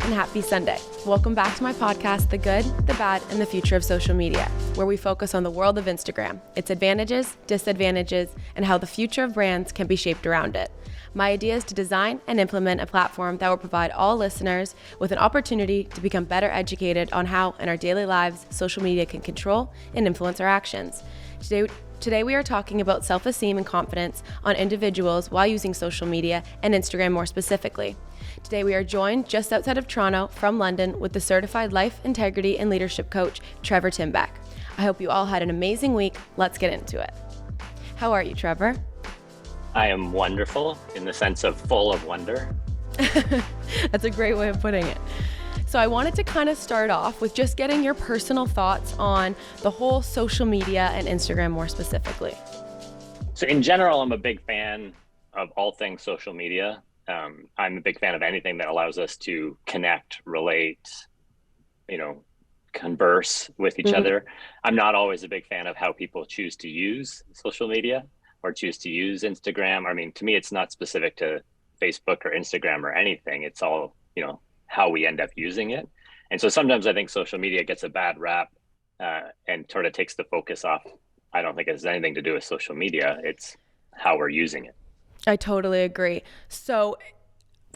and happy Sunday. Welcome back to my podcast, The Good, the Bad, and the Future of Social Media, where we focus on the world of Instagram, its advantages, disadvantages, and how the future of brands can be shaped around it. My idea is to design and implement a platform that will provide all listeners with an opportunity to become better educated on how, in our daily lives, social media can control and influence our actions. Today we are talking about self-esteem and confidence on individuals while using social media and Instagram more specifically. Today we are joined just outside of Toronto from London with the certified life, integrity, and leadership coach, Trevor Timback. I hope you all had an amazing week. Let's get into it. How are you, Trevor? I am wonderful in the sense of full of wonder. That's a great way of putting it. So I wanted to kind of start off with just getting your personal thoughts on the whole social media and Instagram more specifically. So in general, I'm a big fan of all things social media. I'm a big fan of anything that allows us to connect, relate, converse with each other. I'm not always a big fan of how people choose to use social media or choose to use Instagram. I mean, to me, it's not specific to Facebook or Instagram or anything. It's all, how we end up using it. And so sometimes I think social media gets a bad rap and sort of takes the focus off. I don't think it has anything to do with social media. It's how we're using it. I totally agree. So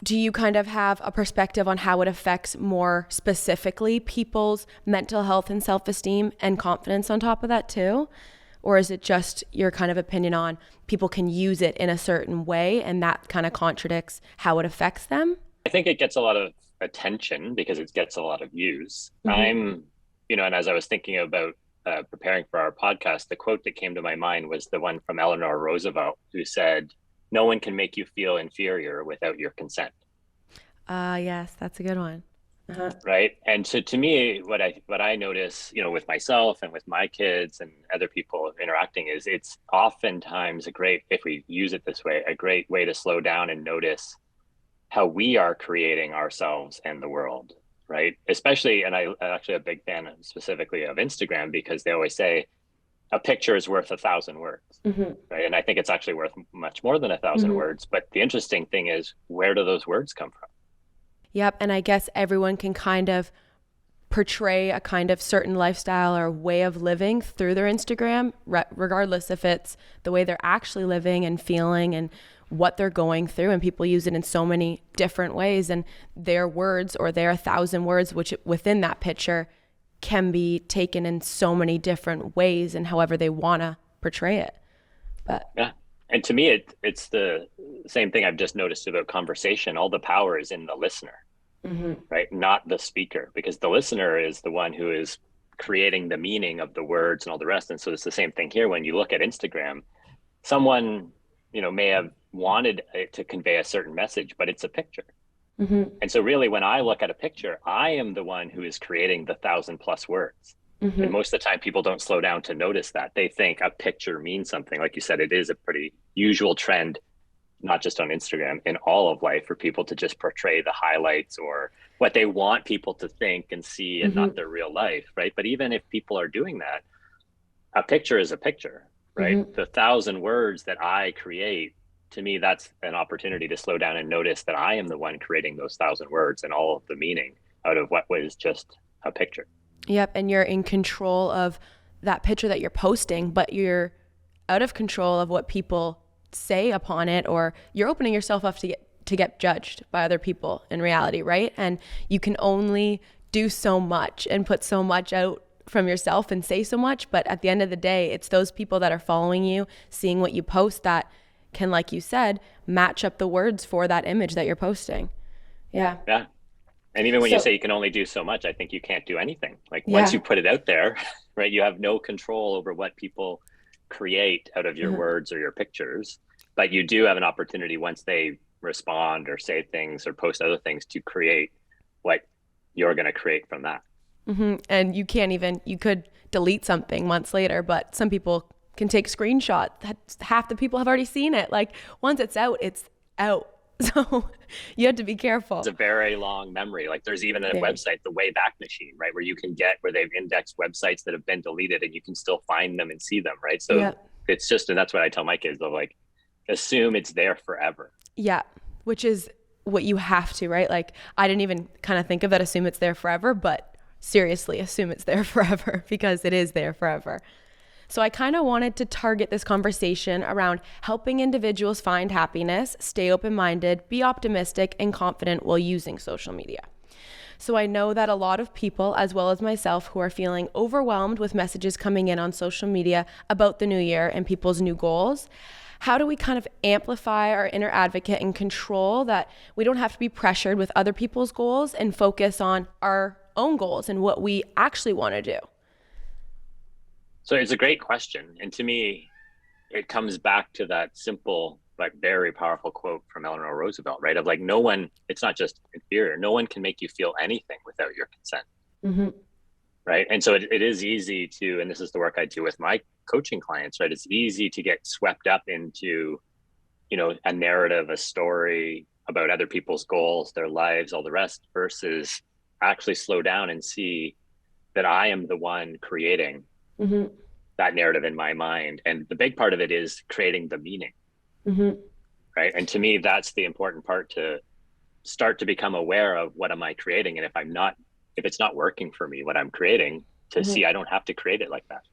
do you kind of have a perspective on how it affects more specifically people's mental health and self-esteem and confidence on top of that too? Or is it just your kind of opinion on people can use it in a certain way and that kind of contradicts how it affects them? I think it gets a lot of attention because it gets a lot of views. And as I was thinking about preparing for our podcast, the quote that came to my mind was the one from Eleanor Roosevelt, who said, "No one can make you feel inferior without your consent." Yes, that's a good one. Right. And so to me, what I notice, with myself and with my kids and other people interacting is it's oftentimes if we use it this way, a great way to slow down and notice how we are creating ourselves and the world, right? Especially, and I'm actually a big fan specifically of Instagram because they always say a picture is worth 1,000 words, right? And I think it's actually worth much more than 1,000 words. But the interesting thing is, where do those words come from? Yep. And I guess everyone can kind of portray a kind of certain lifestyle or way of living through their Instagram, regardless if it's the way they're actually living and feeling and what they're going through. And people use it in so many different ways, and their words or their 1,000 words, which within that picture can be taken in so many different ways and however they want to portray it. But yeah. And to me, it's the same thing I've just noticed about conversation. All the power is in the listener, right? Not the speaker, because the listener is the one who is creating the meaning of the words and all the rest. And so it's the same thing here. When you look at Instagram, someone, may have wanted it to convey a certain message, but it's a picture. And so really, when I look at a picture, I am the one who is creating the 1,000+ words. And most of the time people don't slow down to notice that. They think a picture means something. Like you said, it is a pretty usual trend, not just on Instagram, in all of life, for people to just portray the highlights or what they want people to think and see and not their real life, right? But even if people are doing that, a picture is a picture, right? The 1,000 words that I create, to me, that's an opportunity to slow down and notice that I am the one creating those 1,000 words and all of the meaning out of what was just a picture. Yep. And you're in control of that picture that you're posting, but you're out of control of what people say upon it, or you're opening yourself up to get judged by other people in reality, right? And you can only do so much and put so much out from yourself and say so much. But at the end of the day, it's those people that are following you, seeing what you post, that can, like you said, match up the words for that image that you're posting. Yeah. Yeah. And even when you say you can only do so much, I think you can't do anything. Like once you put it out there, right, you have no control over what people create out of your words or your pictures. But you do have an opportunity once they respond or say things or post other things to create what you're going to create from that. And you could delete something months later, but some people can take screenshots. Half the people have already seen it. Like once it's out, it's out. So you have to be careful. It's a very long memory. Like there's even a website, the Wayback Machine, right? Where you can where they've indexed websites that have been deleted and you can still find them and see them, right? So it's and that's what I tell my kids, though, like assume it's there forever. Yeah. Which is what you have to, right? Like I didn't even kind of think of that, assume it's there forever, but seriously, assume it's there forever because it is there forever. So I kind of wanted to target this conversation around helping individuals find happiness, stay open-minded, be optimistic and confident while using social media. So I know that a lot of people, as well as myself, who are feeling overwhelmed with messages coming in on social media about the new year and people's new goals. How do we kind of amplify our inner advocate and control that we don't have to be pressured with other people's goals and focus on our own goals and what we actually want to do? So it's a great question. And to me, it comes back to that simple, but very powerful quote from Eleanor Roosevelt, right? Of like, no one, it's not just inferior. No one can make you feel anything without your consent. Mm-hmm. Right. And so it is easy to, and this is the work I do with my coaching clients, right? It's easy to get swept up into, a narrative, a story about other people's goals, their lives, all the rest, versus actually slow down and see that I am the one creating that narrative in my mind. And the big part of it is creating the meaning. Right. And to me, that's the important part, to start to become aware of what am I creating? And if it's not working for me, what I'm creating, to see I don't have to create it like that.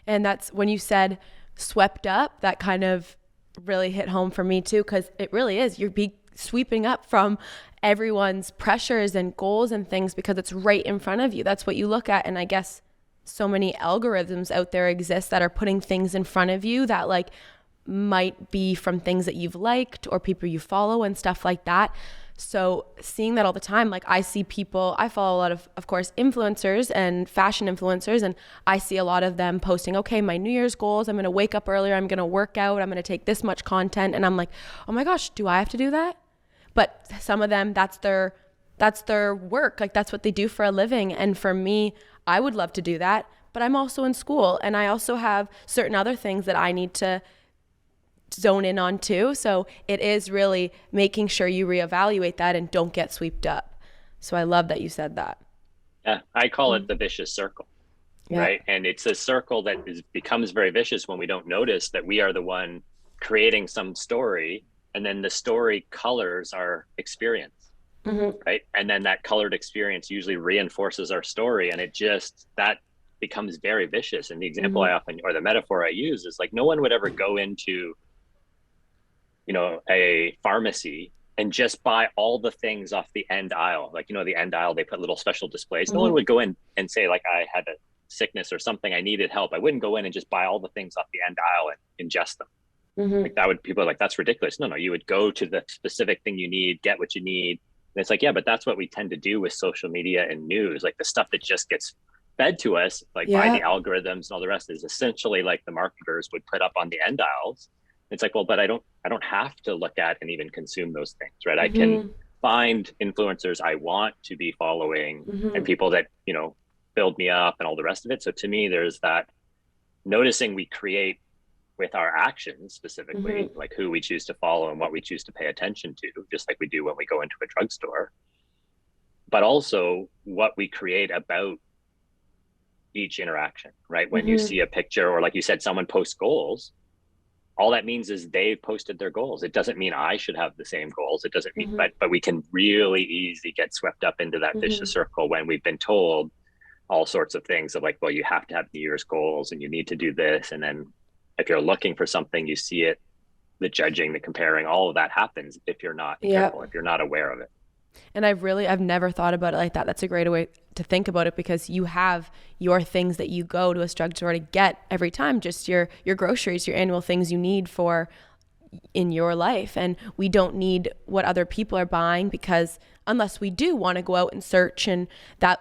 And that's when you said swept up, that kind of really hit home for me too, because it really is. You're sweeping up from everyone's pressures and goals and things because it's right in front of you. That's what you look at. And I guess so many algorithms out there exist that are putting things in front of you that like might be from things that you've liked or people you follow and stuff like that. So seeing that all the time, like I see people, I follow a lot of course, influencers and fashion influencers, and I see a lot of them posting, okay, my New Year's goals, I'm going to wake up earlier, I'm going to work out, I'm going to take this much content. And I'm like, oh my gosh, do I have to do that? But some of them, that's their work. Like that's what they do for a living. And for me, I would love to do that, but I'm also in school and I also have certain other things that I need to zone in on too. So it is really making sure you reevaluate that and don't get swept up. So I love that you said that. Yeah, I call it the vicious circle, right? And it's a circle that becomes very vicious when we don't notice that we are the one creating some story, and then the story colors our experience. Right. And then that colored experience usually reinforces our story. And that becomes very vicious. And the example I often, or the metaphor I use is like, no one would ever go into, a pharmacy and just buy all the things off the end aisle. Like, the end aisle, they put little special displays. No one would go in and say like, I had a sickness or something, I needed help. I wouldn't go in and just buy all the things off the end aisle and ingest them. Like people are like, that's ridiculous. No, you would go to the specific thing you need, get what you need. And it's like, yeah, but that's what we tend to do with social media and news. Like the stuff that just gets fed to us, like by the algorithms and all the rest, is essentially like the marketers would put up on the end aisles. It's like, well, but I don't have to look at and even consume those things, right? I can find influencers I want to be following and people that, build me up and all the rest of it. So to me, there's that noticing we create with our actions, specifically, like who we choose to follow and what we choose to pay attention to, just like we do when we go into a drugstore, but also what we create about each interaction, right? When you see a picture, or like you said, someone posts goals, all that means is they posted their goals. It doesn't mean I should have the same goals. It doesn't mean, but we can really easily get swept up into that vicious circle when we've been told all sorts of things of like, well, you have to have New Year's goals and you need to do this. And then if you're looking for something, you see it, the judging, the comparing, all of that happens if you're not careful, if you're not aware of it. And I've never thought about it like that. That's a great way to think about it, because you have your things that you go to a drugstore to get every time, just your groceries, your annual things you need for in your life. And we don't need what other people are buying, because unless we do want to go out and search and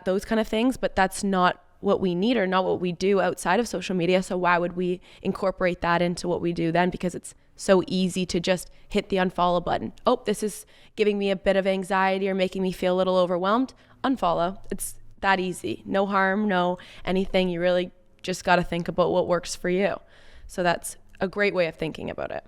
those kind of things, but that's not what we need or not what we do outside of social media. So why would we incorporate that into what we do then? Because it's so easy to just hit the unfollow button. Oh, this is giving me a bit of anxiety or making me feel a little overwhelmed. Unfollow. It's that easy. No harm, no anything. You really just got to think about what works for you. So that's a great way of thinking about it.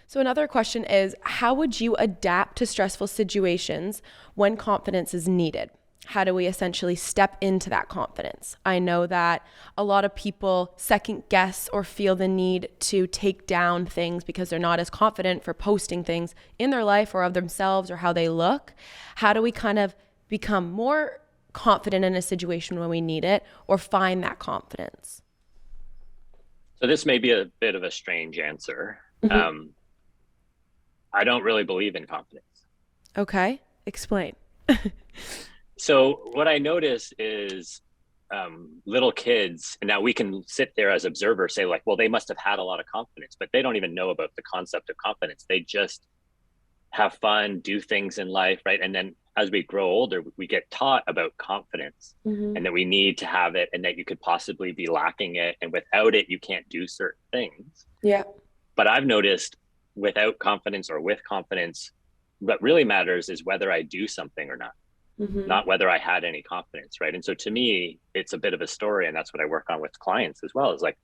So another question is, how would you adapt to stressful situations when confidence is needed? how do we essentially step into that confidence? I know that a lot of people second guess or feel the need to take down things because they're not as confident for posting things in their life or of themselves or how they look. How do we kind of become more confident in a situation when we need it, or find that confidence? So this may be a bit of a strange answer. I don't really believe in confidence. Okay, explain. So what I notice is little kids, and now we can sit there as observers, say like, well, they must have had a lot of confidence, but they don't even know about the concept of confidence. They just have fun, do things in life, right? And then as we grow older, we get taught about confidence and that we need to have it, and that you could possibly be lacking it, and without it, you can't do certain things. Yeah. But I've noticed without confidence or with confidence, what really matters is whether I do something or not. Not whether I had any confidence, right? And so to me, it's a bit of a story, and that's what I work on with clients as well, is like,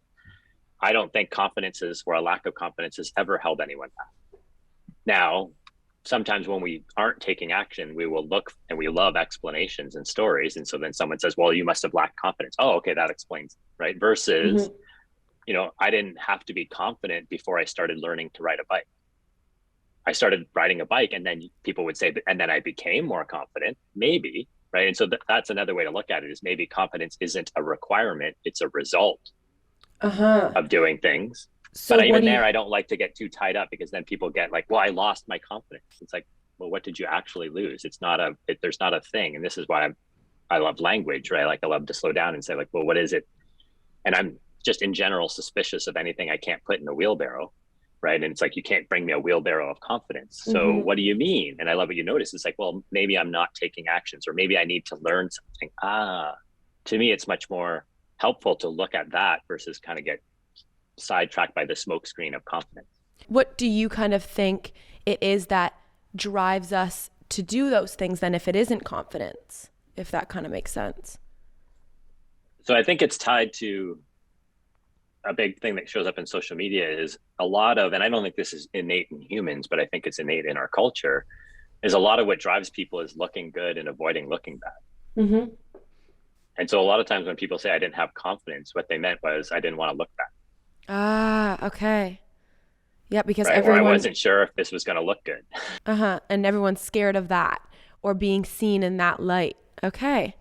I don't think confidence is, or a lack of confidence has ever held anyone back. Now, sometimes when we aren't taking action, we will look, and we love explanations and stories. And so then someone says, well, you must have lacked confidence. Oh, okay, that explains, right? Versus, I didn't have to be confident before I started learning to ride a bike. I started riding a bike, and then people would say, and then I became more confident, maybe, right? And so that's another way to look at it, is maybe confidence isn't a requirement, it's a result of doing things. So but even there, I don't like to get too tied up, because then people get like, well, I lost my confidence. It's like, well, what did you actually lose? It's not there's not a thing. And this is why I love language, right? Like I love to slow down and say like, well, what is it? And I'm just in general suspicious of anything I can't put in a wheelbarrow. Right. And it's like, you can't bring me a wheelbarrow of confidence. So what do you mean? And I love what you notice. It's like, well, maybe I'm not taking actions, or maybe I need to learn something. To me, it's much more helpful to look at that versus kind of get sidetracked by the smokescreen of confidence. What do you kind of think it is that drives us to do those things then, if it isn't confidence, if that kind of makes sense? So I think it's tied to a big thing that shows up in social media is a lot of, and I don't think this is innate in humans, but I think it's innate in our culture, is a lot of what drives people is looking good and avoiding looking bad. And so a lot of times when people say I didn't have confidence, what they meant was I didn't want to look bad. Okay. Yeah, because right? everyone... Or I wasn't sure if this was going to look good. And everyone's scared of that, or being seen in that light. Okay.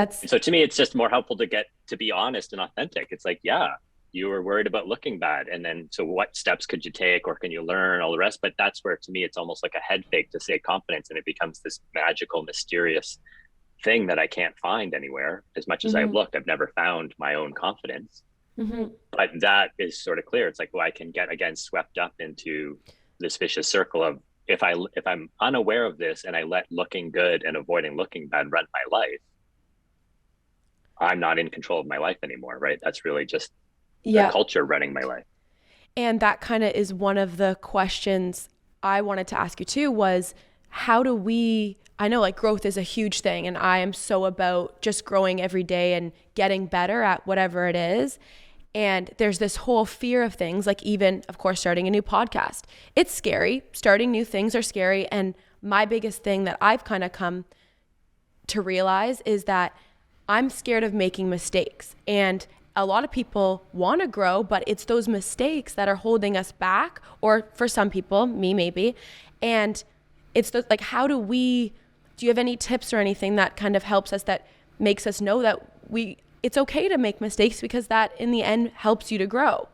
So to me, it's just more helpful to be honest and authentic. It's like, yeah, you were worried about looking bad. And then, so what steps could you take, or can you learn, all the rest? But that's where, to me, it's almost like a head fake to say confidence. And it becomes this magical, mysterious thing that I can't find anywhere. As much as I've looked, I've never found my own confidence. But that is sort of clear. It's like, well, I can get, again, swept up into this vicious circle of, if I'm unaware of this and I let looking good and avoiding looking bad run my life, I'm not in control of my life anymore, right? That's really just the culture running my life. And that kind of is one of the questions I wanted to ask you too, was how do we, I know like growth is a huge thing, and I am so about just growing every day and getting better at whatever it is. And there's this whole fear of things, like even, of course, starting a new podcast. It's scary. Starting new things are scary. And my biggest thing that I've kind of come to realize is that I'm scared of making mistakes. And a lot of people want to grow, but it's those mistakes that are holding us back, or for some people, me maybe. And it's like, do you have any tips or anything that kind of helps us, that makes us know that it's okay to make mistakes, because that in the end helps you to grow?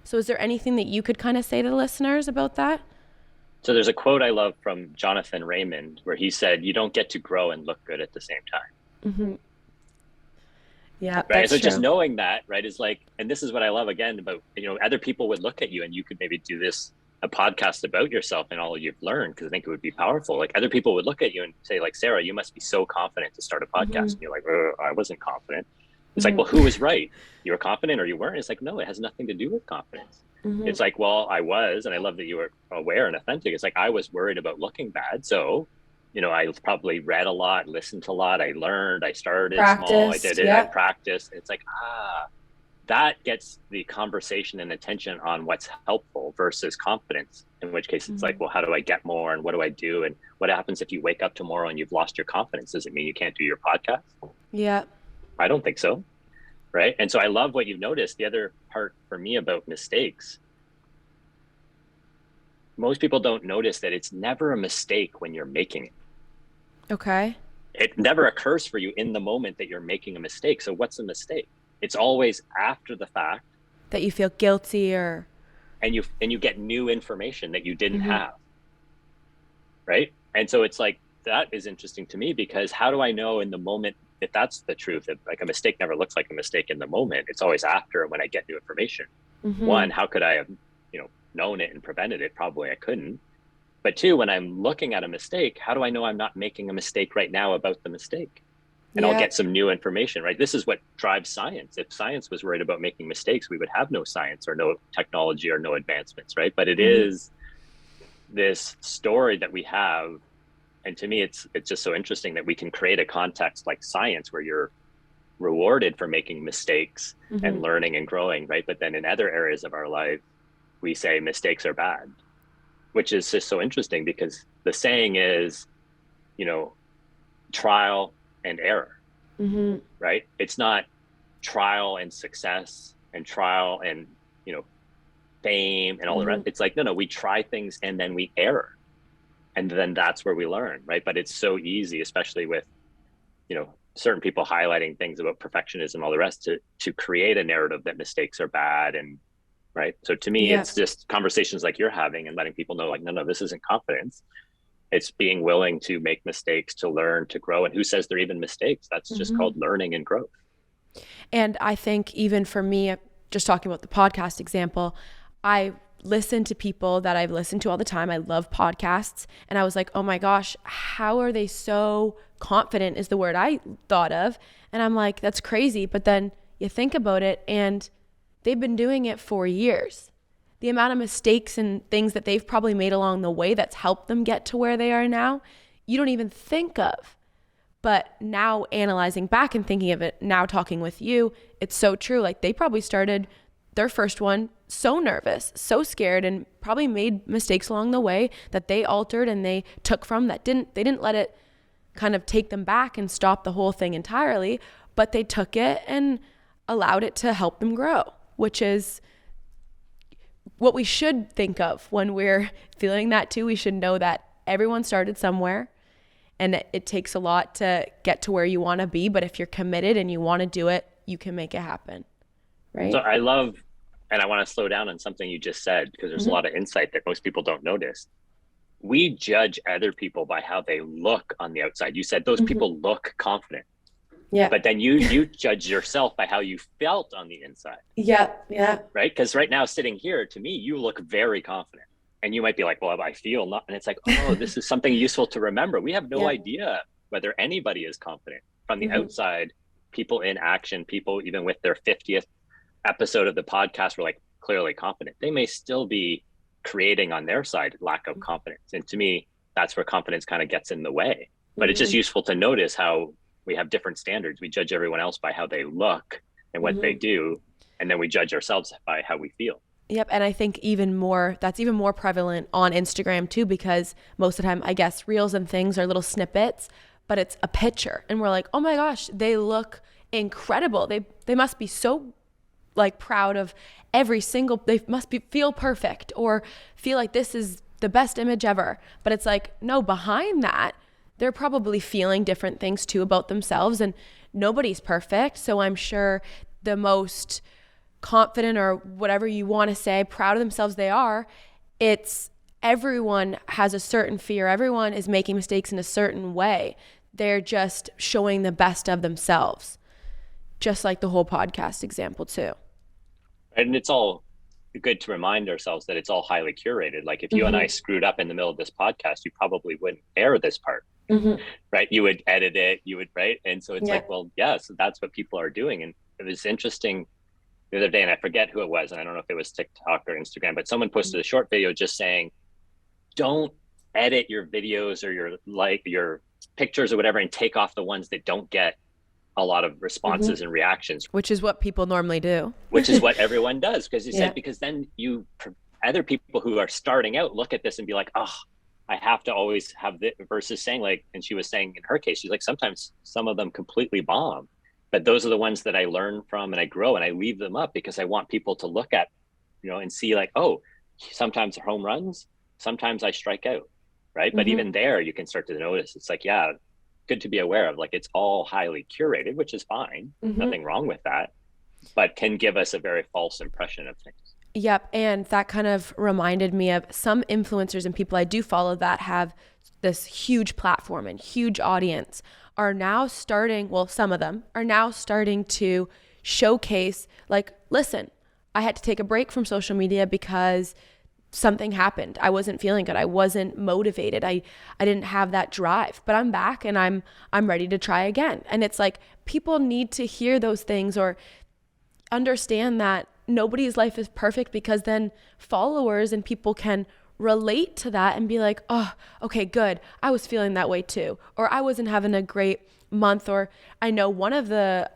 So is there anything that you could kind of say to the listeners about that? So there's a quote I love from Jonathan Raymond where he said, you don't get to grow and look good at the same time. Yeah, right. That's so true. Just knowing that, right, is like, and this is what I love again about, other people would look at you, and you could maybe do a podcast about yourself and all you've learned, because I think it would be powerful. Like other people would look at you and say like, Sarah, you must be so confident to start a podcast. And you're like, I wasn't confident. It's like, well, who was right? You were confident or you weren't? It's like, no, it has nothing to do with confidence. It's like, well, I was, and I love that you were aware and authentic. It's like, I was worried about looking bad. So, I probably read a lot, listened to a lot. I learned, I started small, I did it, I practiced. It's like, that gets the conversation and attention on what's helpful versus confidence, in which case it's like, well, how do I get more, and what do I do, and what happens if you wake up tomorrow and you've lost your confidence? Does it mean you can't do your podcast? Yeah. I don't think so. Right. And so I love what you've noticed. The other part for me about mistakes, most people don't notice that it's never a mistake when you're making it. Okay. It never occurs for you in the moment that you're making a mistake. So what's a mistake? It's always after the fact that you feel guilty, or and you get new information that you didn't have. Right. And so it's like, that is interesting to me, because how do I know in the moment if that's the truth? That like a mistake never looks like a mistake in the moment. It's always after, when I get new information. One, how could I have, known it and prevented it? Probably I couldn't. But two, when I'm looking at a mistake, how do I know I'm not making a mistake right now about the mistake? And I'll get some new information, right? This is what drives science. If science was worried about making mistakes, we would have no science or no technology or no advancements, right? But it is this story that we have. And to me, it's just so interesting that we can create a context like science where you're rewarded for making mistakes and learning and growing, right? But then in other areas of our life, we say mistakes are bad, which is just so interesting, because the saying is, trial and error, right? It's not trial and success and trial and, fame and all the rest. It's like, no, we try things and then we error. And then that's where we learn, right? But it's so easy, especially with, certain people highlighting things about perfectionism, all the rest, to create a narrative that mistakes are bad. And right. So to me, it's just conversations like you're having and letting people know, like, no, this isn't confidence. It's being willing to make mistakes, to learn, to grow. And who says they're even mistakes? That's just called learning and growth. And I think even for me, just talking about the podcast example, I listen to people that I've listened to all the time. I love podcasts. And I was like, oh my gosh, how are they so confident is the word I thought of. And I'm like, that's crazy. But then you think about it, and they've been doing it for years. The amount of mistakes and things that they've probably made along the way that's helped them get to where they are now, you don't even think of. But now analyzing back and thinking of it, now talking with you, it's so true. Like, they probably started their first one so nervous, so scared, and probably made mistakes along the way that they altered and they took from that. They didn't let it kind of take them back and stop the whole thing entirely, but they took it and allowed it to help them grow, which is what we should think of when we're feeling that too. We should know that everyone started somewhere, and it takes a lot to get to where you want to be. But if you're committed and you want to do it, you can make it happen. Right. So I love, and I want to slow down on something you just said, because there's a lot of insight that most people don't notice. We judge other people by how they look on the outside. You said those people look confident. Yeah. But then you judge yourself by how you felt on the inside. Yeah. Yeah. Right. Because right now, sitting here, to me, you look very confident. And you might be like, well, I feel not. And it's like, oh, this is something useful to remember. We have no idea whether anybody is confident from the outside. People in action, people even with their 50th episode of the podcast were like clearly confident. They may still be creating on their side lack of confidence. And to me, that's where confidence kind of gets in the way. But it's just useful to notice how we have different standards. We judge everyone else by how they look and what they do. And then we judge ourselves by how we feel. Yep. And I think that's even more prevalent on Instagram too, because most of the time, I guess, reels and things are little snippets, but it's a picture. And we're like, oh my gosh, they look incredible. They must be so like proud of they must feel perfect or feel like this is the best image ever. But it's like, no, behind that, they're probably feeling different things too about themselves, and nobody's perfect. So I'm sure the most confident, or whatever you want to say, proud of themselves they are, it's everyone has a certain fear. Everyone is making mistakes in a certain way. They're just showing the best of themselves, just like the whole podcast example too. And it's all good to remind ourselves that it's all highly curated. Like if you and I screwed up in the middle of this podcast, you probably wouldn't air this part, right? You would edit it, right? And so it's like, well, so that's what people are doing. And it was interesting the other day, and I forget who it was, and I don't know if it was TikTok or Instagram, but someone posted a short video just saying, don't edit your videos or your pictures or whatever and take off the ones that don't get a lot of responses and reactions, which is what people normally do, which is what everyone does. Because you said, because then other people who are starting out look at this and be like, oh, I have to always have this, versus saying like, and she was saying in her case, she's like, sometimes some of them completely bomb, but those are the ones that I learn from and I grow, and I leave them up because I want people to look at, and see like, oh, sometimes home runs, sometimes I strike out, right? But even there, you can start to notice, it's like, yeah, good to be aware of, like, it's all highly curated, which is fine. Nothing wrong with that, but can give us a very false impression of things. Yep. And that kind of reminded me of some influencers and people I do follow that have this huge platform and huge audience are now starting, well, some of them are now starting to showcase like, listen, I had to take a break from social media because something happened. I wasn't feeling good. I wasn't motivated. I didn't have that drive, but I'm back and I'm ready to try again. And it's like, people need to hear those things or understand that nobody's life is perfect, because then followers and people can relate to that and be like, oh, okay, good. I was feeling that way too. Or I wasn't having a great month. Or I know one of the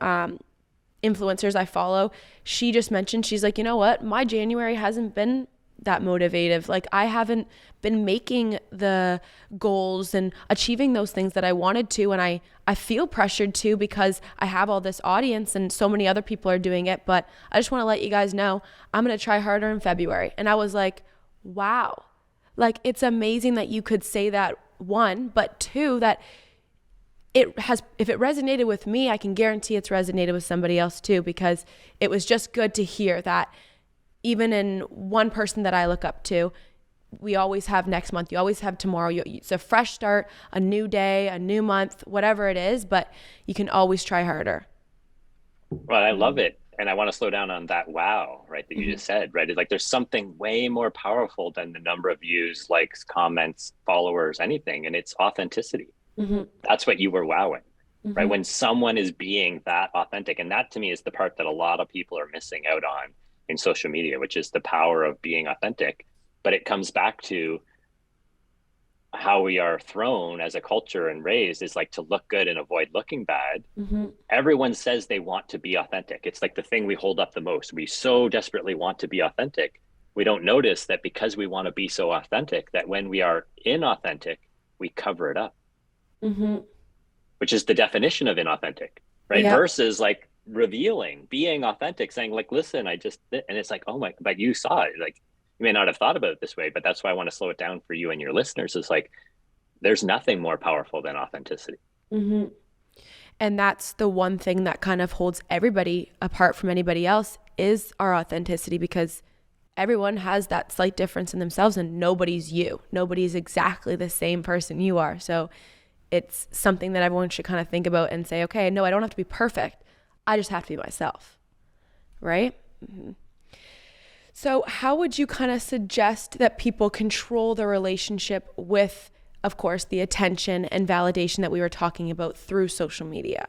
influencers I follow, she just mentioned, she's like, you know what? My January hasn't been that motivative. Like, I haven't been making the goals and achieving those things that I wanted to. And I feel pressured to, because I have all this audience and so many other people are doing it. But I just want to let you guys know, I'm going to try harder in February. And I was like, wow, like, it's amazing that you could say that, one, but two, that if it resonated with me, I can guarantee it's resonated with somebody else too, because it was just good to hear that even in one person that I look up to, we always have next month, you always have tomorrow. It's a fresh start, a new day, a new month, whatever it is, but you can always try harder. Well, I love it. And I want to slow down on that wow, right, that you just said, right? It's like there's something way more powerful than the number of views, likes, comments, followers, anything. And it's authenticity. That's what you were wowing, right? When someone is being that authentic. And that to me is the part that a lot of people are missing out on in social media, which is the power of being authentic. But it comes back to how we are thrown as a culture and raised is like to look good and avoid looking bad. Everyone says they want to be authentic. It's like the thing we hold up the most. We so desperately want to be authentic. We don't notice that because we want to be so authentic, that when we are inauthentic, we cover it up, which is the definition of inauthentic, right? Yep. Versus like revealing, being authentic, saying like, listen, and it's like, oh my, but you saw it. Like, you may not have thought about it this way, but that's why I want to slow it down for you and your listeners. Is like, there's nothing more powerful than authenticity. And that's the one thing that kind of holds everybody apart from anybody else, is our authenticity, because everyone has that slight difference in themselves and nobody's you. Nobody's exactly the same person you are. So it's something that everyone should kind of think about and say, okay, no, I don't have to be perfect. I just have to be myself, right? So how would you kind of suggest that people control their relationship with, of course, the attention and validation that we were talking about through social media?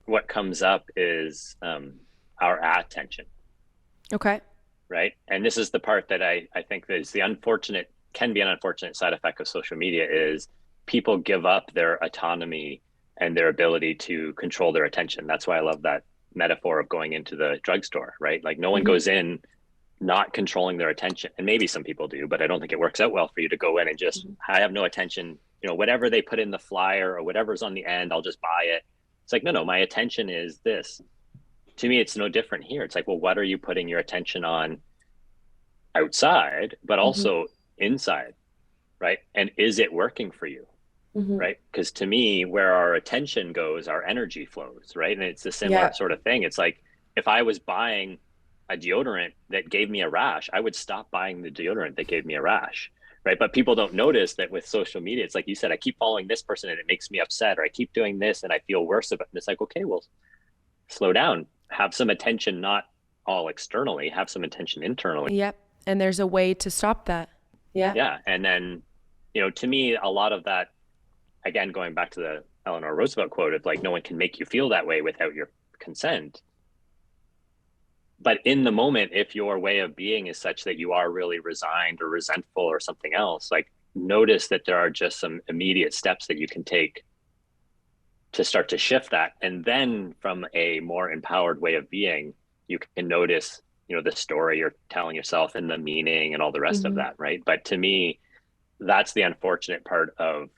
What comes up is our attention. Okay. Right. And this is the part that I think that is can be an unfortunate side effect of social media, is people give up their autonomy and their ability to control their attention. That's why I love that metaphor of going into the drugstore, right? Like no one goes in not controlling their attention. And maybe some people do, but I don't think it works out well for you to go in and just, I have no attention, whatever they put in the flyer or whatever's on the end, I'll just buy it. It's like, no, my attention is this. To me, it's no different here. It's like, well, what are you putting your attention on outside, but also inside, right? And is it working for you? Right? Because to me, where our attention goes, our energy flows, right? And it's a similar sort of thing. It's like, if I was buying a deodorant that gave me a rash, I would stop buying the deodorant that gave me a rash, right? But people don't notice that with social media, it's like you said, I keep following this person and it makes me upset, or I keep doing this and I feel worse about it. And it's like, okay, well, slow down, have some attention, not all externally, have some attention internally. Yep. And there's a way to stop that. Yeah. And then, to me, a lot of that, again, going back to the Eleanor Roosevelt quote of like, no one can make you feel that way without your consent. But in the moment, if your way of being is such that you are really resigned or resentful or something else, like notice that there are just some immediate steps that you can take to start to shift that. And then from a more empowered way of being, you can notice, the story you're telling yourself and the meaning and all the rest of that, right? But to me, that's the unfortunate part of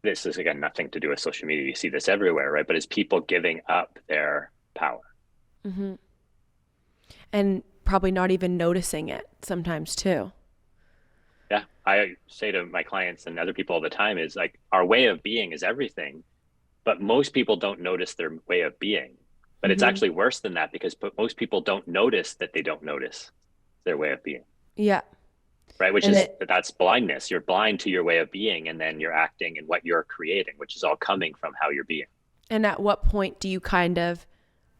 this. Is again nothing to do with social media. You see this everywhere, right? But it's people giving up their power. And probably not even noticing it sometimes too. Yeah. I say to my clients and other people all the time is like, our way of being is everything, but most people don't notice their way of being. But it's actually worse than that, because most people don't notice that they don't notice their way of being. Yeah. Right. That's blindness. You're blind to your way of being, and then you're acting and what you're creating, which is all coming from how you're being. And at what point do you kind of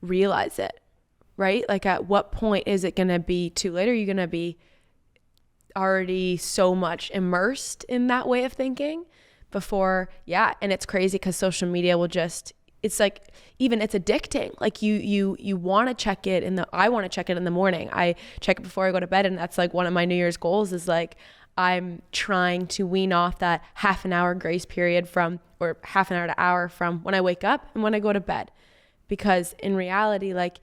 realize it, right? Like at what point is it going to be too late? Are you going to be already so much immersed in that way of thinking before? Yeah. And it's crazy because social media will it's like, even it's addicting. Like you want to check it I want to check it in the morning. I check it before I go to bed. And that's like one of my New Year's goals is like, I'm trying to wean off that half an hour grace period or half an hour to hour from when I wake up and when I go to bed. Because in reality, like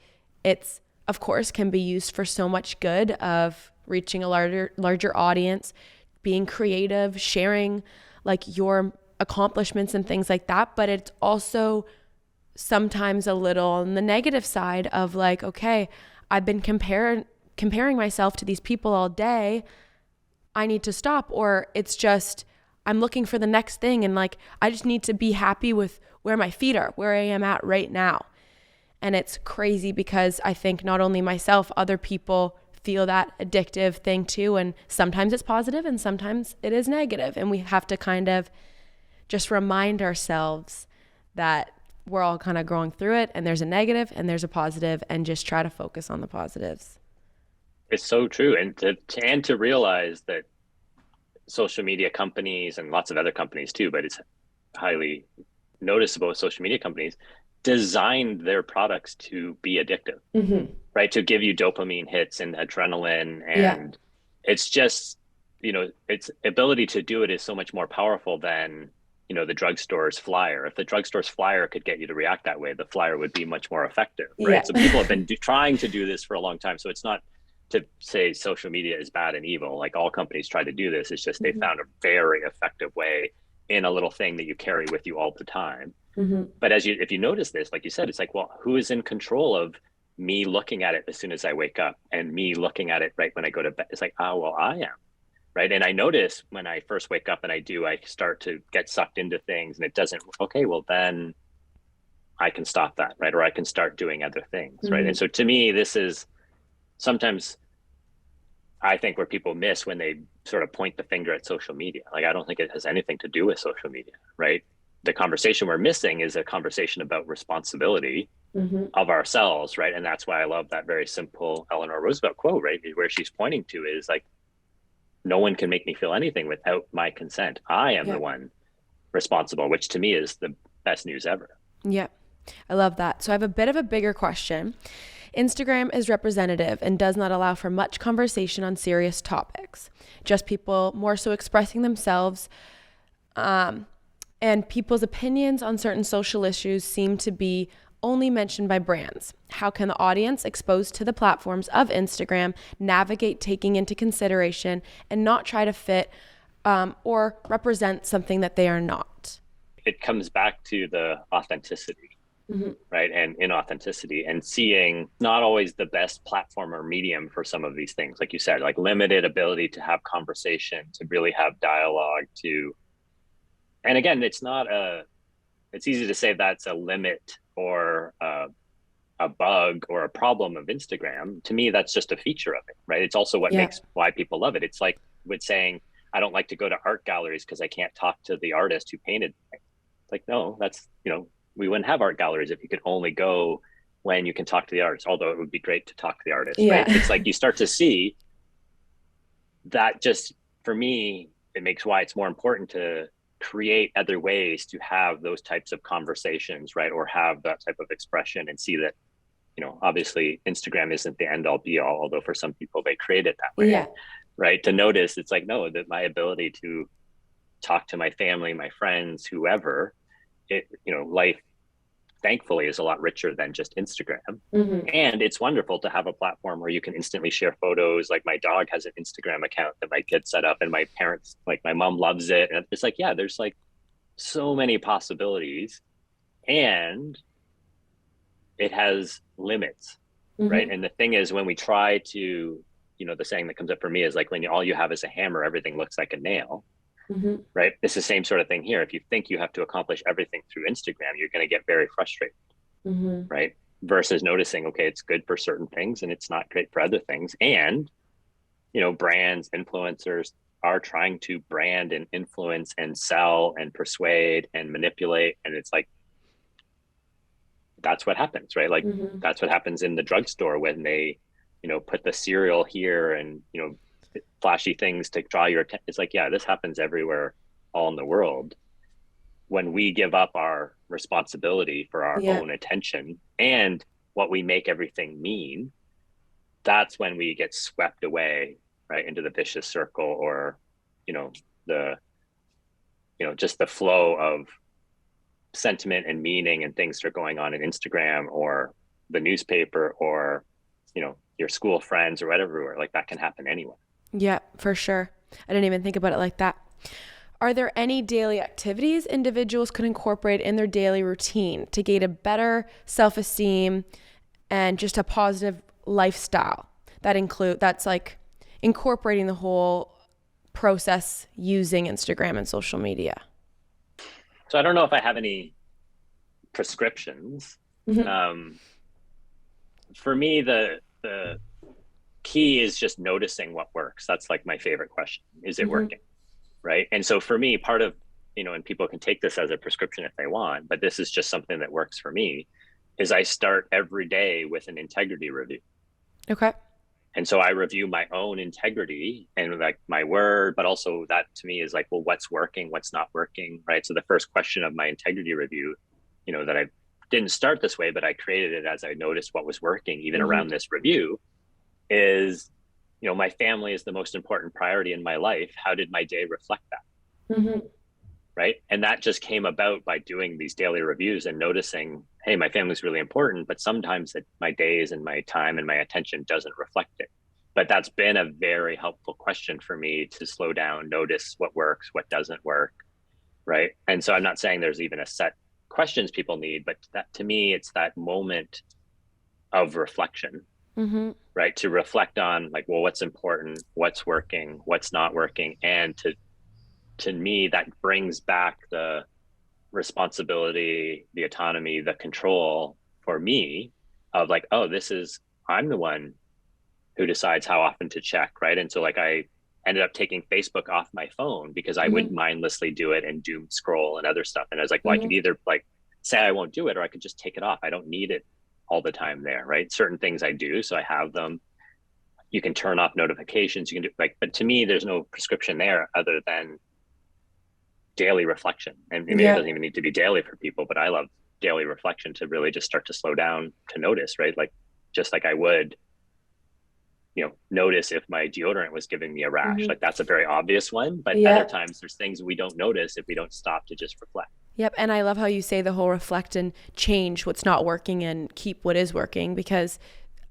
it's, of course, can be used for so much good of reaching a larger audience, being creative, sharing like your accomplishments and things like that. But it's also sometimes a little on the negative side of like, okay, I've been comparing myself to these people all day. I need to stop. Or it's just, I'm looking for the next thing. And like, I just need to be happy with where my feet are, where I am at right now. And it's crazy because I think not only myself, other people feel that addictive thing too. And sometimes it's positive and sometimes it is negative. And we have to kind of just remind ourselves that we're all kind of growing through it, and there's a negative and there's a positive, and just try to focus on the positives. It's so true. And to realize that social media companies and lots of other companies too, but it's highly noticeable, social media companies designed their products to be addictive, right? To give you dopamine hits and adrenaline. And it's just, its ability to do it is so much more powerful than, the drugstore's flyer. If the drugstore's flyer could get you to react that way, the flyer would be much more effective, right? Yeah. So people have been trying to do this for a long time. So it's not to say social media is bad and evil. Like all companies try to do this. It's just they found a very effective way in a little thing that you carry with you all the time. But if you notice this, like you said, it's like, well, who is in control of me looking at it as soon as I wake up and me looking at it right when I go to bed? It's like, well, I am. Right. And I notice when I first wake up and I start to get sucked into things and it doesn't, okay, well, then I can stop that. Right. Or I can start doing other things. Right. And so to me, this is sometimes I think where people miss when they sort of point the finger at social media. Like, I don't think it has anything to do with social media. Right. The conversation we're missing is a conversation about responsibility of ourselves. Right. And that's why I love that very simple Eleanor Roosevelt quote, right, where she's pointing to is like, no one can make me feel anything without my consent. I am the one responsible, which to me is the best news ever. Yeah, I love that. So I have a bit of a bigger question. Instagram is representative and does not allow for much conversation on serious topics, just people more so expressing themselves. And people's opinions on certain social issues seem to be only mentioned by brands. How can the audience exposed to the platforms of Instagram navigate taking into consideration and not try to fit or represent something that they are not? It comes back to the authenticity, right? And inauthenticity, and seeing not always the best platform or medium for some of these things. Like you said, like limited ability to have conversation, to really have dialogue, and again, it's easy to say that's a limit or a bug or a problem of Instagram. To me, that's just a feature of it, right? It's also what makes why people love it. It's like with saying, I don't like to go to art galleries because I can't talk to the artist who painted it. It's like, no, that's, we wouldn't have art galleries if you could only go when you can talk to the artist, although it would be great to talk to the artist, right? It's like you start to see that just, for me, it makes why it's more important to create other ways to have those types of conversations, right? Or have that type of expression and see that, obviously Instagram isn't the end all be all, although for some people they create it that way, right? To notice it's like, no, that my ability to talk to my family, my friends, whoever, life thankfully is a lot richer than just Instagram. And it's wonderful to have a platform where you can instantly share photos. Like my dog has an Instagram account that my kid set up, and my parents, like my mom loves it. And it's like, yeah, there's like so many possibilities, and it has limits, right? And the thing is, when we try to, the saying that comes up for me is like, when all you have is a hammer, everything looks like a nail. Right? It's the same sort of thing here. If you think you have to accomplish everything through Instagram, you're going to get very frustrated, right? Versus noticing, okay, it's good for certain things and it's not great for other things. And, brands, influencers are trying to brand and influence and sell and persuade and manipulate. And it's like, that's what happens, right? Like that's what happens in the drugstore when they, put the cereal here and, flashy things to draw your attention. It's like, yeah, this happens everywhere, all in the world. When we give up our responsibility for our own attention and what we make everything mean, that's when we get swept away, right, into the vicious circle, or, just the flow of sentiment and meaning and things that are going on in Instagram or the newspaper or, your school friends or whatever. Like that can happen anywhere. Yeah, for sure. I didn't even think about it like that. Are there any daily activities individuals could incorporate in their daily routine to gain a better self-esteem and just a positive lifestyle that's like incorporating the whole process using Instagram and social media? So I don't know if I have any prescriptions. For me, the key is just noticing what works. That's like my favorite question. Is it working? Right. And so for me, part of, and people can take this as a prescription if they want, but this is just something that works for me, is I start every day with an integrity review. Okay. And so I review my own integrity and like my word, but also that to me is like, well, what's working, what's not working, right? So the first question of my integrity review, that I didn't start this way, but I created it as I noticed what was working, even around this review, is, my family is the most important priority in my life. How did my day reflect that? Right. And that just came about by doing these daily reviews and noticing, hey, my family's really important, but sometimes my days and my time and my attention doesn't reflect it. But that's been a very helpful question for me to slow down, notice what works, what doesn't work. Right. And so I'm not saying there's even a set questions people need, but that to me, it's that moment of reflection, right? To reflect on like, well, what's important, what's working, what's not working. And to me, that brings back the responsibility, the autonomy, the control for me of like, oh, I'm the one who decides how often to check, right? And so like I ended up taking Facebook off my phone because I would mindlessly do it and doom scroll and other stuff. And I was like, well, I could either like say I won't do it, or I could just take it off. I don't need it all the time there, right? Certain things I do, so I have them. You can turn off notifications. You can do like, but to me, there's no prescription there other than daily reflection. And maybe it doesn't even need to be daily for people, but I love daily reflection to really just start to slow down, to notice, right? Like, just like I would, notice if my deodorant was giving me a rash. Like that's a very obvious one, but other times there's things we don't notice if we don't stop to just reflect. Yep. And I love how you say the whole reflect and change what's not working and keep what is working, because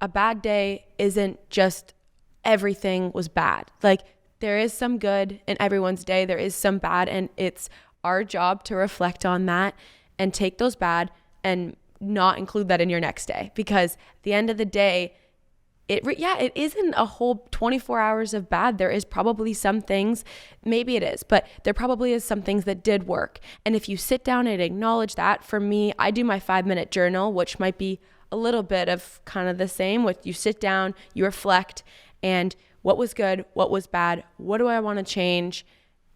a bad day isn't just everything was bad. Like there is some good in everyone's day. There is some bad, and it's our job to reflect on that and take those bad and not include that in your next day, because at the end of the day, it isn't a whole 24 hours of bad. There is probably some things, maybe it is, but there probably is some things that did work. And if you sit down and acknowledge that, for me, I do my 5-minute journal, which might be a little bit of kind of the same with you sit down, you reflect, and what was good, what was bad, what do I want to change,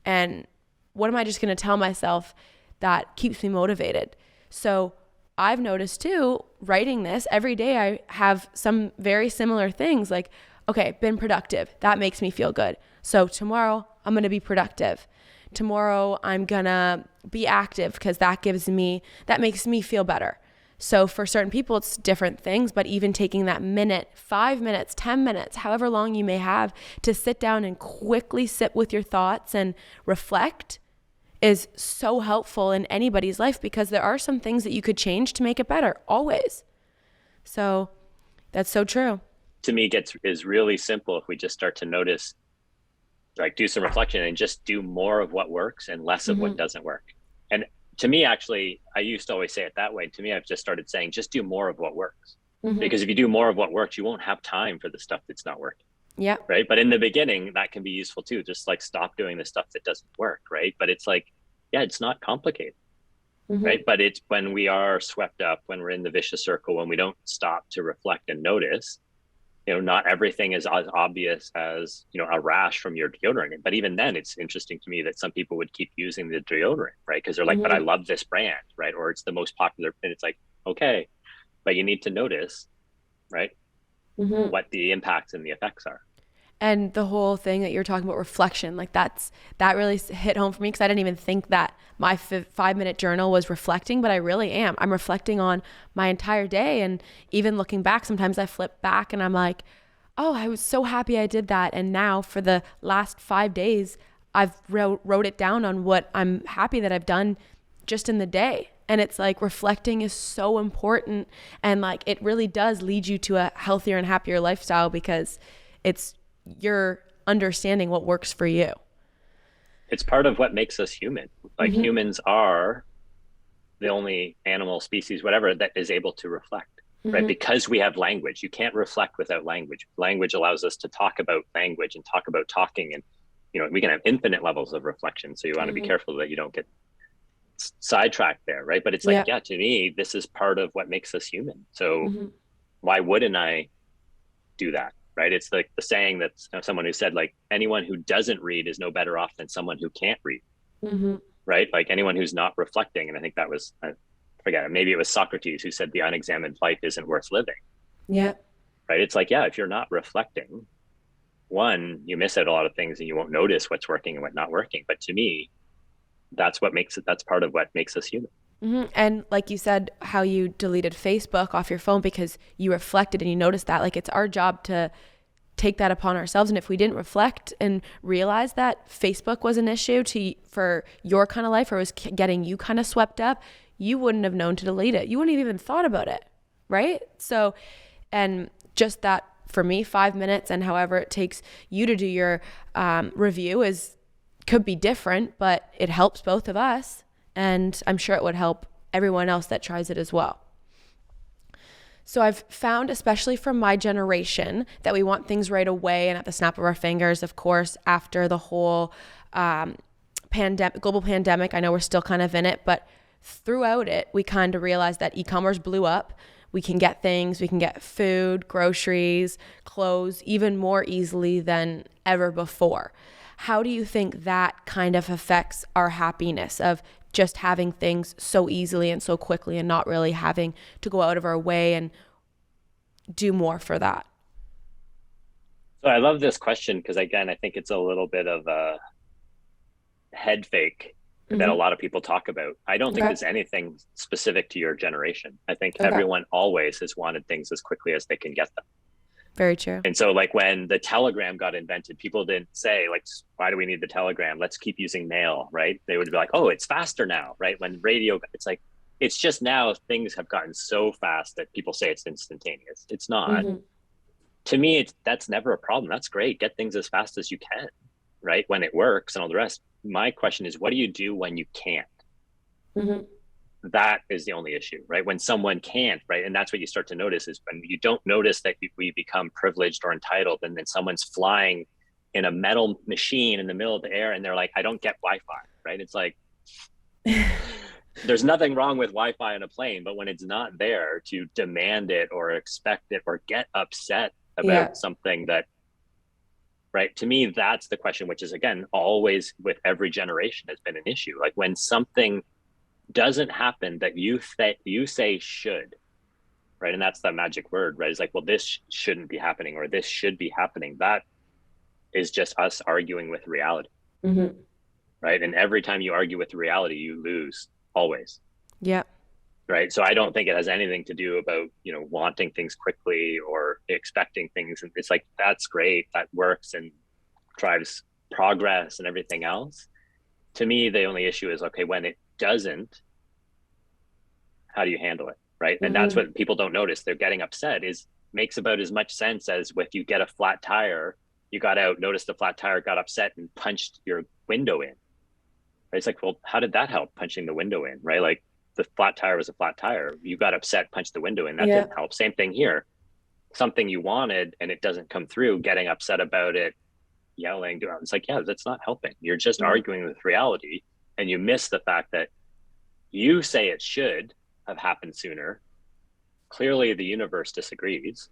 and what am I just going to tell myself that keeps me motivated? So I've noticed too, writing this every day, I have some very similar things like, okay, been productive. That makes me feel good. So tomorrow I'm going to be productive. Tomorrow I'm going to be active because that makes me feel better. So for certain people, it's different things, but even taking that minute, 5 minutes, 10 minutes, however long you may have to sit down and quickly sit with your thoughts and reflect, is so helpful in anybody's life, because there are some things that you could change to make it better, always. So that's so true. To me, is really simple if we just start to notice, like do some reflection and just do more of what works and less of what doesn't work. And to me, actually, I used to always say it that way. To me, I've just started saying, just do more of what works. Because if you do more of what works, you won't have time for the stuff that's not working. Yeah. Right. But in the beginning, that can be useful too. Just like stop doing the stuff that doesn't work. Right. But it's like, yeah, it's not complicated. Right. But it's when we are swept up, when we're in the vicious circle, when we don't stop to reflect and notice, not everything is as obvious as, a rash from your deodorant. But even then, it's interesting to me that some people would keep using the deodorant, right? Because they're like, but I love this brand, right? Or it's the most popular. And it's like, okay, but you need to notice, right? What the impacts and the effects are. And the whole thing that you're talking about, reflection, like that really hit home for me, because I didn't even think that my 5-minute journal was reflecting, but I really am. I'm reflecting on my entire day. And even looking back, sometimes I flip back and I'm like, oh, I was so happy I did that. And now for the last 5 days, I've wrote it down on what I'm happy that I've done just in the day. And it's like, reflecting is so important. And like, it really does lead you to a healthier and happier lifestyle, because you're understanding what works for you. It's part of what makes us human. Like humans are the only animal species, whatever, that is able to reflect, right? Because we have language. You can't reflect without language. Language allows us to talk about language and talk about talking. And, we can have infinite levels of reflection. So you want to be careful that you don't get sidetracked there, right? But it's like, yeah, to me, this is part of what makes us human. So why wouldn't I do that? Right. It's like the saying that someone who said, like, anyone who doesn't read is no better off than someone who can't read. Right. Like anyone who's not reflecting. And I think that was, I forget, maybe it was Socrates who said the unexamined life isn't worth living. Yeah. Right. It's like, yeah, if you're not reflecting, one, you miss out a lot of things and you won't notice what's working and what's not working. But to me, that's part of what makes us human. And like you said, how you deleted Facebook off your phone because you reflected and you noticed that, like, it's our job to take that upon ourselves. And if we didn't reflect and realize that Facebook was an issue for your kind of life, or was getting you kind of swept up, you wouldn't have known to delete it. You wouldn't have even thought about it. Right. So, and just that for me, 5 minutes and however it takes you to do your review could be different, but it helps both of us. And I'm sure it would help everyone else that tries it as well. So I've found, especially from my generation, that we want things right away and at the snap of our fingers. Of course, after the whole global pandemic, I know we're still kind of in it, but throughout it, we kind of realized that e-commerce blew up. We can get things, we can get food, groceries, clothes, even more easily than ever before. How do you think that kind of affects our happiness of just having things so easily and so quickly and not really having to go out of our way and do more for that? So I love this question because, again, I think it's a little bit of a head fake that a lot of people talk about. I don't think there's anything specific to your generation. I think everyone always has wanted things as quickly as they can get them. Very true. And so, like, when the telegram got invented, people didn't say, like, why do we need the telegram? Let's keep using mail, right? They would be like, oh, it's faster now, right? When radio, it's like, it's just now things have gotten so fast that people say it's instantaneous. It's not. To me, that's never a problem. That's great. Get things as fast as you can, right? When it works and all the rest. My question is, what do you do when you can't? That is the only issue, right? When someone can't, right? And that's what you start to notice is when you don't notice that we become privileged or entitled, and then someone's flying in a metal machine in the middle of the air and they're like, I don't get Wi-Fi, right? It's like, there's nothing wrong with Wi-Fi on a plane, but when it's not there, to demand it or expect it or get upset about something that, right? To me, that's the question, which is, again, always with every generation has been an issue. Like when something doesn't happen that you say should, right? And that's the magic word, right? It's like, well, this shouldn't be happening or this should be happening. That is just us arguing with reality, right? And every time you argue with reality, you lose, always. Yeah. Right. So I don't think it has anything to do about, wanting things quickly or expecting things. And it's like, that's great. That works and drives progress and everything else. to me, the only issue is, okay, when it doesn't, how do you handle it? Right. And that's what people don't notice. They're getting upset makes about as much sense as if you get a flat tire, you got out, noticed the flat tire, got upset and punched your window in. Right? It's like, well, how did that help, punching the window in? Right. Like the flat tire was a flat tire. You got upset, punched the window in. That didn't help. Same thing here. Something you wanted and it doesn't come through, getting upset about it, yelling. It's like, yeah, that's not helping. You're just arguing with reality. And you miss the fact that you say it should have happened sooner. Clearly the universe disagrees.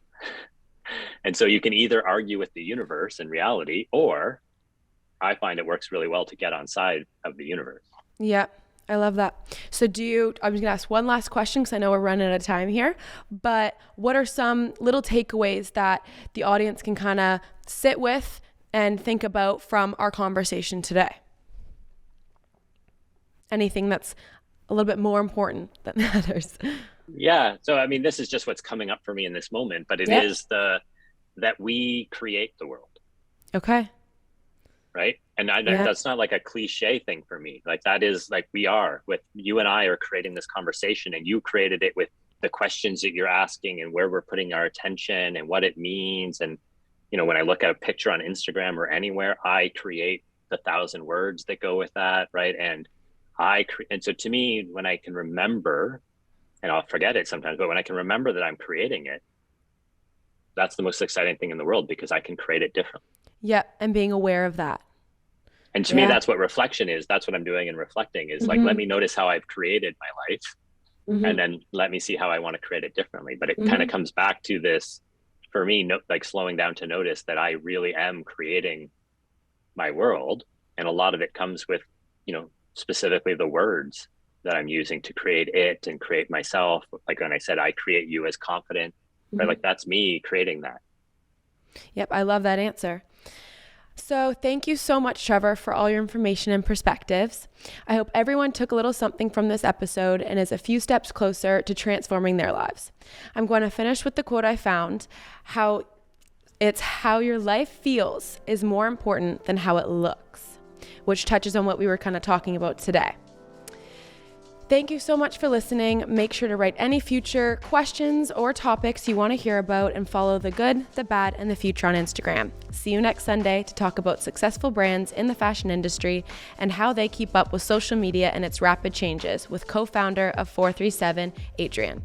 And so you can either argue with the universe and reality, or I find it works really well to get on side of the universe. Yeah, I love that. So I'm just going to ask one last question because I know we're running out of time here, but what are some little takeaways that the audience can kind of sit with and think about from our conversation today? Anything that's a little bit more important than others? Yeah. So, I mean, this is just what's coming up for me in this moment, but it is that we create the world. Okay. Right. And that's not like a cliche thing for me. Like that is like, you and I are creating this conversation, and you created it with the questions that you're asking and where we're putting our attention and what it means. And, you know, when I look at a picture on Instagram or anywhere, I create the 1,000 words that go with that. Right. And so to me, when I can remember, and I'll forget it sometimes, but when I can remember that I'm creating it, that's the most exciting thing in the world, because I can create it differently. Yeah. And being aware of that. And to me, that's what reflection is. That's what I'm doing in reflecting is like, let me notice how I've created my life, and then let me see how I want to create it differently. But it kind of comes back to this, for me, like slowing down to notice that I really am creating my world. And a lot of it comes with, you know, specifically the words that I'm using to create it and create myself. Like when I said, I create you as confident, right? Like that's me creating that. Yep. I love that answer. So thank you so much, Trevor, for all your information and perspectives. I hope everyone took a little something from this episode and is a few steps closer to transforming their lives. I'm going to finish with the quote I found, how your life feels is more important than how it looks, which touches on what we were kind of talking about today. Thank you so much for listening. Make sure to write any future questions or topics you want to hear about, and follow The Good, The Bad, and The Future on Instagram. See you next Sunday to talk about successful brands in the fashion industry and how they keep up with social media and its rapid changes with co-founder of 437, Adrian.